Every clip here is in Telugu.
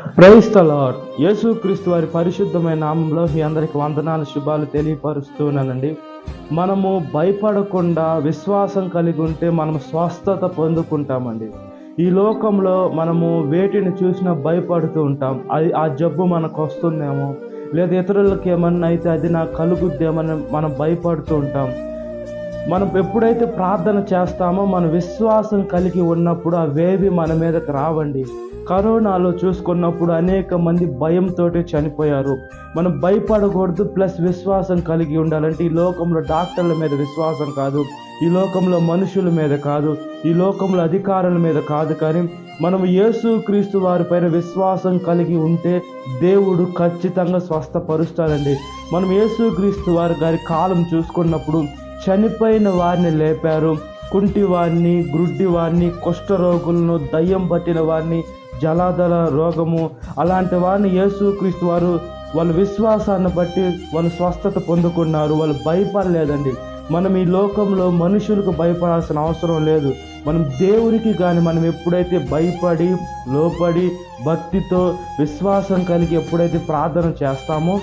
Praise the lord. యేసుక్రీస్తు వారి పరిశుద్ధమైన నామంలో మీ అందరికి వందనాలు, శుభాలు తెలియపరుస్తున్నానండి. మనము భయపడకుండా విశ్వాసం కలిగి ఉంటే మనం స్వస్థత పొందుకుంటామండి. ఈ లోకంలో మనము వేటిని చూసినా భయపడుతూ ఉంటాం. అది ఆ జబ్బు మనకు వస్తుందేమో, లేదా ఇతరులకి ఏమన్నా అయితే అది నాకు కలుగుద్దేమని మనం భయపడుతూ ఉంటాం. మనం ఎప్పుడైతే ప్రార్థన చేస్తామో మన విశ్వాసం కలిగి ఉన్నప్పుడు అవేవి మన మీదకి రావండి. కరోనాలో చూసుకున్నప్పుడు అనేక మంది భయంతో చనిపోయారు. మనం భయపడకూడదు, ప్లస్ విశ్వాసం కలిగి ఉండాలంటే ఈ లోకంలో డాక్టర్ల మీద విశ్వాసం కాదు, ఈ లోకంలో మనుషుల మీద కాదు, ఈ లోకంలో అధికారుల మీద కాదు, కానీ మనం యేసుక్రీస్తు వారి పైన విశ్వాసం కలిగి ఉంటే దేవుడు ఖచ్చితంగా స్వస్థపరుస్తాడండి. మనం యేసుక్రీస్తు గారి కాలం చూసుకున్నప్పుడు చనిపోయిన వారిని లేపారు, కుంటి వారిని, గ్రుడ్డి వారిని, కుష్ఠరోగులను, దయ్యం పట్టిన వారిని, జలాదల రోగము అలాంటి వారిని యేసుక్రీస్తు వారు వాళ్ళ విశ్వాసాన్ని బట్టి వాళ్ళు స్వస్థత పొందుకున్నారు. వాళ్ళు భయపడలేదండి. మనం ఈ లోకంలో మనుషులకు భయపడాల్సిన అవసరం లేదు. మనం దేవునికి కానీ మనం ఎప్పుడైతే భయపడి లోపడి భక్తితో విశ్వాసం కలిగి ఎప్పుడైతే ప్రార్థన చేస్తామో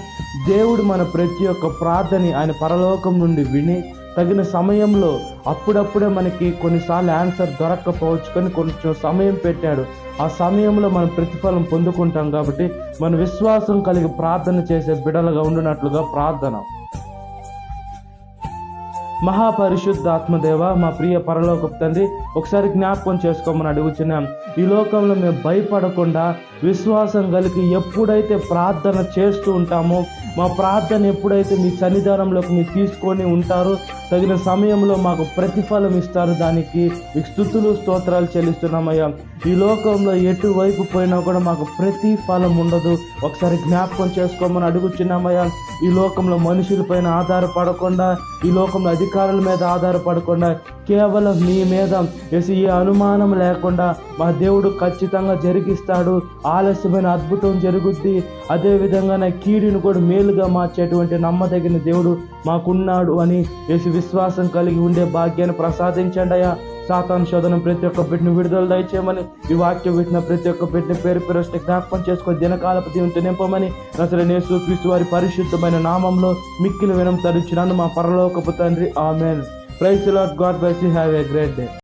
దేవుడు మన ప్రతి ఒక్క ప్రార్థన ఆయన పరలోకం నుండి విని తగిన సమయంలో అప్పుడప్పుడే మనకి కొన్నిసార్లు ఆన్సర్ దొరక్కపోవచ్చు, కానీ కొంచెం సమయం పెట్టాడు. ఆ సమయంలో మనం ప్రతిఫలం పొందుకుంటాం. కాబట్టి మన విశ్వాసం కలిగి ప్రార్థన చేసే బిడలుగా ఉండినట్లుగా ప్రార్థన. మహాపరిశుద్ధాత్మదేవ, మా ప్రియ పరలోకపు తండ్రి, ఒకసారి జ్ఞాపకం చేసుకోమని అడుగుతున్నాం. ఈ లోకంలో మేము భయపడకుండా విశ్వాసం కలిగి ఎప్పుడైతే ప్రార్థన చేస్తూ ఉంటామో, మా ప్రార్థన ఎప్పుడైతే మీ సన్నిధానంలోకి మీరు తీసుకొని ఉంటారో తగిన సమయంలో మాకు ప్రతిఫలం ఇస్తారు. దానికి మీకు స్తుతులు స్తోత్రాలు చెల్లిస్తున్నామయ్యా. ఈ లోకంలో ఎటువైపు పోయినా కూడా మాకు ప్రతిఫలం ఉండదు. ఒకసారి జ్ఞాపకం చేసుకోమని అడుగుతున్నామయ్యా. ఈ లోకంలో మనుషులపైన ఆధారపడకుండా, ఈ లోకంలో అధికారుల మీద ఆధారపడకుండా కేవలం నీ మీద ఏ అనుమానం లేకుండా మా దేవుడు ఖచ్చితంగా జరిగిస్తాడు. ఆలస్యమైన అద్భుతం జరుగుద్ది. అదేవిధంగా నా కీడును కూడా మేలుగా మార్చేటువంటి నమ్మదగిన దేవుడు మాకున్నాడు అని విశ్వాసం కలిగి ఉండే భాగ్యాన్ని ప్రసాదించండి అయ్యా. సాతాను శోధన ప్రతి ఒక్క బిడ్డను విడుదల దయచేయమని, ఈ వాక్యం వింటున్న ప్రతి ఒక్క బిడ్డని పేరు పేరు జ్ఞాపకం చేసుకొని దినకాలపు దీవెనతో నింపమని నజరేయుడైన యేసుక్రీస్తు వారి పరిశుద్ధమైన నామంలో మిక్కిలి వినయం తరించినాను మా పరలోకపు తండ్రి. Amen. Praise the Lord. God bless you. Have a great day.